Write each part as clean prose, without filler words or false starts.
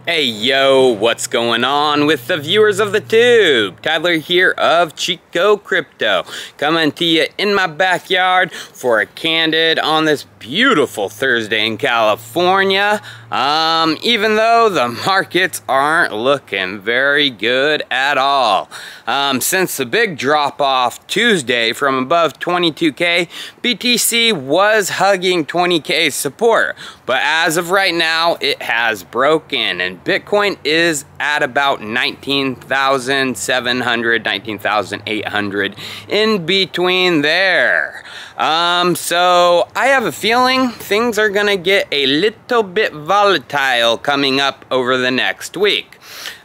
Hey yo, what's going on with the viewers of the tube? Tyler here of Chico Crypto, coming to you in my backyard for a candid on this beautiful Thursday in California. Even though the markets aren't looking very good at all. Since the big drop off Tuesday from above 22K, BTC was hugging 20K support, but as of right now it has broken and Bitcoin is at about 19,700, 19,800 in between there. So I have a feeling things are gonna get a little bit volatile coming up over the next week.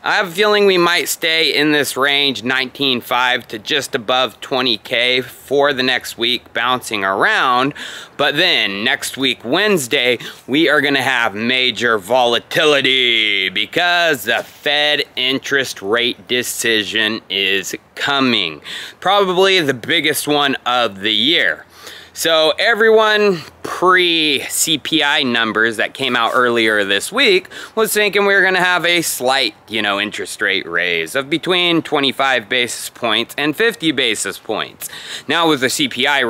I have a feeling we might stay in this range 19.5 to just above 20K for the next week, bouncing around. But then next week, Wednesday, we are going to have major volatility because the Fed interest rate decision is coming. Probably the biggest one of the year. So everyone pre-CPI numbers that came out earlier this week was thinking we were going to have a slight, interest rate raise of between 25 basis points and 50 basis points. Now with the CPI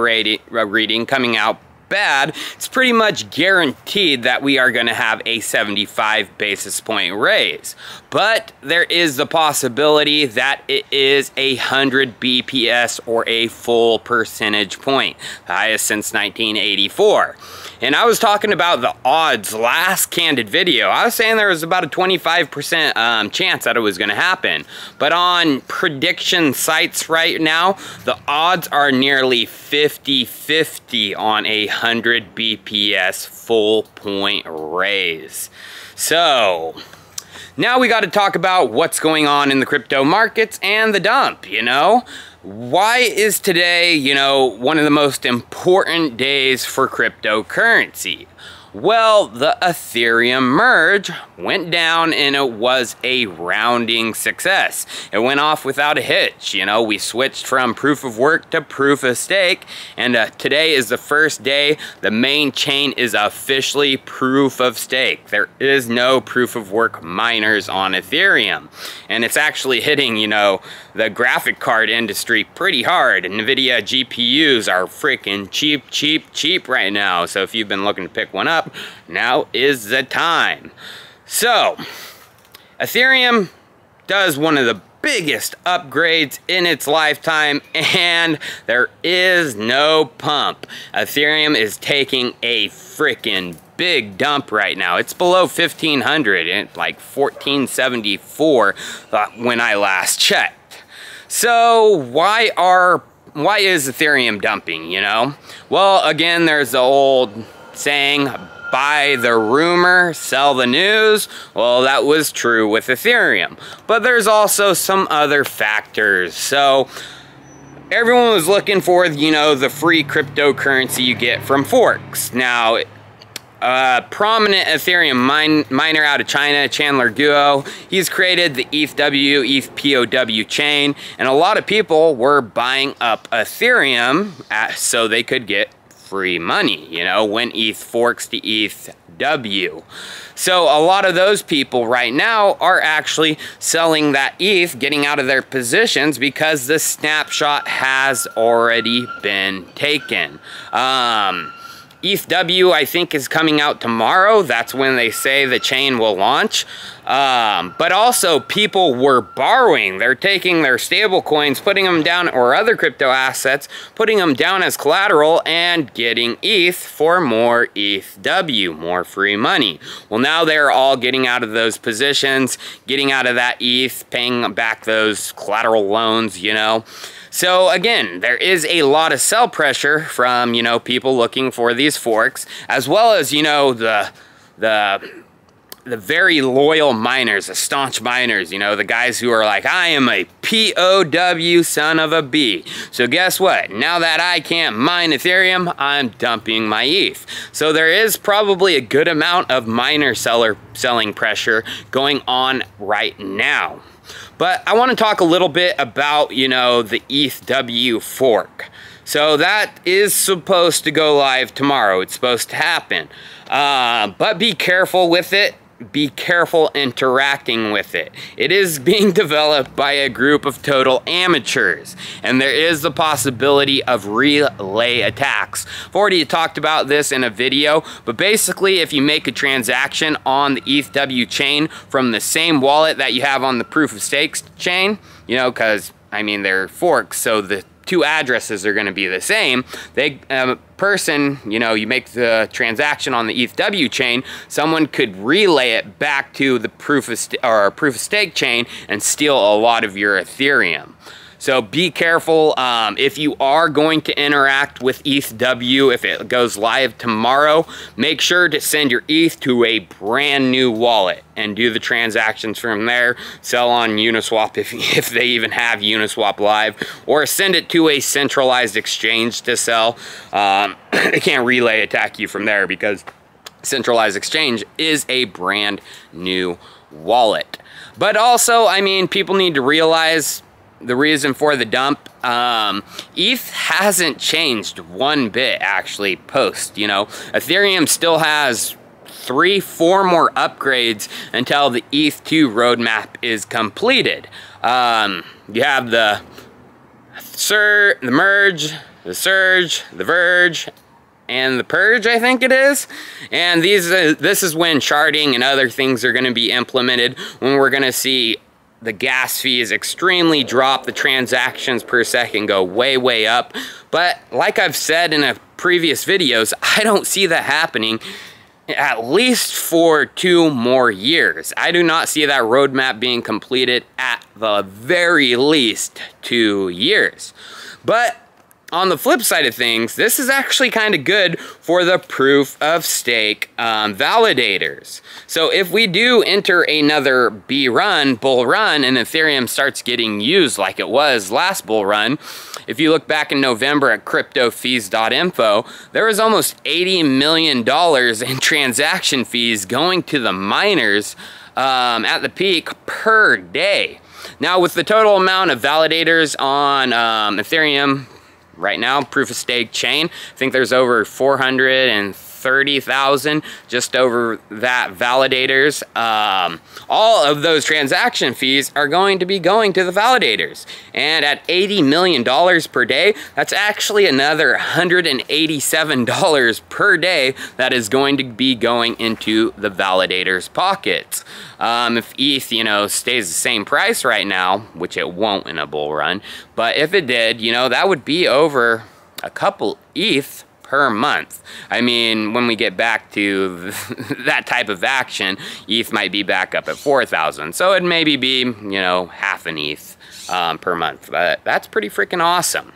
reading coming out bad, it's pretty much guaranteed that we are going to have a 75 basis point raise. But there is the possibility that it is 100 BPS or a full percentage point, the highest since 1984. And I was talking about the odds last candid video. I was saying there was about a 25% chance that it was going to happen. But on prediction sites right now, the odds are nearly 50-50 on a 100 BPS full point raise. So now we got to talk about what's going on in the crypto markets and the dump, Why is today, one of the most important days for cryptocurrency? Well, the Ethereum merge went down and it was a rounding success. It went off without a hitch. We switched from proof of work to proof of stake, and today is the first day the main chain is officially proof of stake. There is no proof of work miners on Ethereum, and it's actually hitting, the graphic card industry pretty hard. NVIDIA GPUs are freaking cheap right now. So if you've been looking to pick one up, now is the time. So Ethereum does one of the biggest upgrades in its lifetime, and there is no pump. Ethereum is taking a freaking big dump right now. It's below 1,500 and like 1,474 when I last checked. So why is Ethereum dumping, Well, again, there's the old saying, buy the rumor, sell the news. Well, that was true with Ethereum. But there's also some other factors. So everyone was looking for, the free cryptocurrency you get from forks. Now, prominent Ethereum miner out of China, Chandler Guo, he's created the ETH W, EthPow chain, and a lot of people were buying up Ethereum so they could get free money, when ETH forks to ETH W. So a lot of those people right now are actually selling that ETH, getting out of their positions because the snapshot has already been taken. ETH W, I think, is coming out tomorrow. That's when they say the chain will launch. But also, people were borrowing. They're taking their stable coins, putting them down, or other crypto assets, putting them down as collateral and getting ETH for more ETH W, more free money. Well, now they're all getting out of those positions, getting out of that ETH, paying back those collateral loans, So again, there is a lot of sell pressure from, people looking for these forks, as well as, the very loyal miners, the staunch miners, the guys who are like, I am a POW son of a B. So guess what? Now that I can't mine Ethereum, I'm dumping my ETH. So there is probably a good amount of miner selling pressure going on right now. But I want to talk a little bit about, the ETH W Fork. So that is supposed to go live tomorrow. It's supposed to happen. But be careful with it. be careful interacting with it. It is being developed by a group of total amateurs, and there is the possibility of relay attacks. I've already talked about this in a video, but basically if you make a transaction on the ETH W chain from the same wallet that you have on the proof of stake chain, you know, because I mean they're forks, so the two addresses are going to be the same. They person, you know, you make the transaction on the ETH W chain, someone could relay it back to the proof of stake chain and steal a lot of your Ethereum. So be careful if you are going to interact with ETH W. If it goes live tomorrow, make sure to send your ETH to a brand new wallet and do the transactions from there. Sell on Uniswap if they even have Uniswap live, or send it to a centralized exchange to sell. They can't relay attack you from there because centralized exchange is a brand new wallet. But also, I mean, people need to realize the reason for the dump. ETH hasn't changed one bit actually post, you know. Ethereum still has 3-4 more upgrades until the ETH roadmap is completed. You have the merge, the surge, the verge, and the purge, I think it is. And this is when sharding and other things are going to be implemented, when we're going to see the gas fees extremely drop, the transactions per second go way up. But like I've said in previous videos, I don't see that happening at least for 2 more years. I do not see that roadmap being completed at the very least 2 years. But on the flip side of things, this is actually kind of good for the proof of stake validators. So if we do enter another bull run, and Ethereum starts getting used like it was last bull run, if you look back in November at cryptofees.info, there was almost $80 million in transaction fees going to the miners at the peak per day. Now with the total amount of validators on Ethereum right now, proof of stake chain, I think there's over 430,000 just over that validators. All of those transaction fees are going to be going to the validators, and at $80 million per day, that's actually another $187 per day that is going to be going into the validators' pockets. If ETH, you know, stays the same price right now, which it won't in a bull run, but if it did, you know, that would be over a couple ETH per month. I mean, when we get back to that type of action, ETH might be back up at 4,000. So it'd maybe be, you know, half an ETH per month. But that's pretty freaking awesome.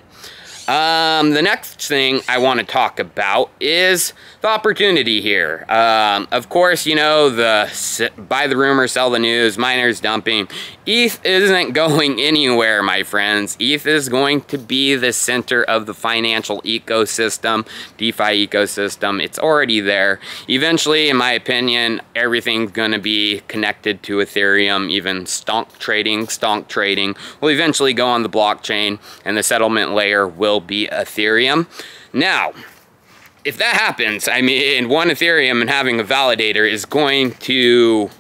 The next thing I want to talk about is the opportunity here. Of course, you know, the buy the rumor, sell the news, miners dumping. ETH isn't going anywhere, my friends. ETH is going to be the center of the financial ecosystem, DeFi ecosystem. It's already there. Eventually, in my opinion, everything's going to be connected to Ethereum. Even stonk trading will eventually go on the blockchain, and the settlement layer will be Ethereum. Now, if that happens, I mean, one Ethereum and having a validator is going to,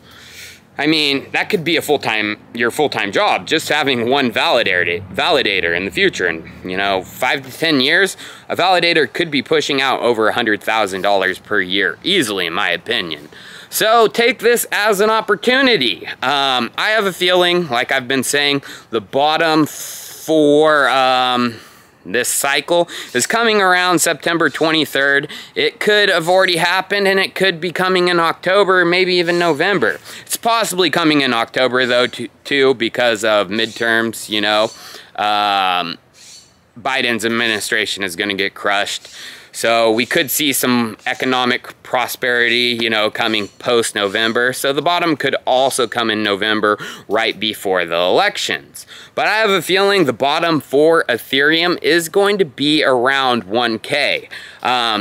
I mean, that could be your full-time job, just having one validator in the future. And, you know, 5 to 10 years, a validator could be pushing out over $100,000 per year, easily, in my opinion. So take this as an opportunity. I have a feeling, like I've been saying, the bottom for this cycle is coming around September 23rd. It could have already happened, and it could be coming in October, maybe even November. It's possibly coming in October, though, too, because of midterms, you know. Biden's administration is going to get crushed. So we could see some economic prosperity, you know, coming post-November. So the bottom could also come in November, right before the elections. But I have a feeling the bottom for Ethereum is going to be around 1K.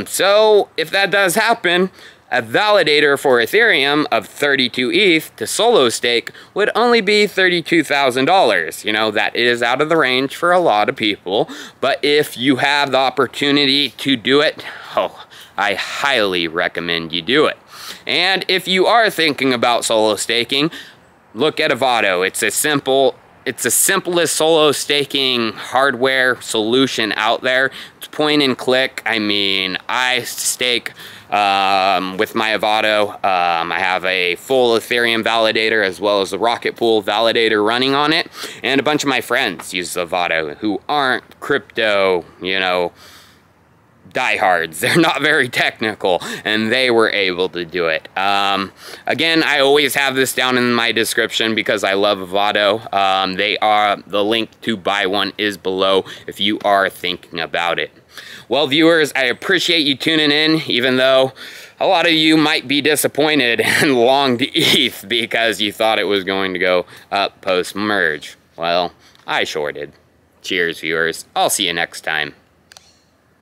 So if that does happen, a validator for Ethereum of 32 ETH to solo stake would only be $32,000. You know, that is out of the range for a lot of people. But if you have the opportunity to do it, oh, I highly recommend you do it. And if you are thinking about solo staking, look at Avado. It's the simplest solo staking hardware solution out there. It's point and click. I mean, I stake with my Avado. I have a full Ethereum validator as well as the Rocket Pool validator running on it. And a bunch of my friends use Avado who aren't crypto, you know, diehards. They're not very technical, and they were able to do it. Again, I always have this down in my description because I love Avado. The link to buy one is below if you are thinking about it. Well, viewers, I appreciate you tuning in, even though a lot of you might be disappointed and longed ETH because you thought it was going to go up post-merge. Well, I sure did. Cheers, viewers. I'll see you next time.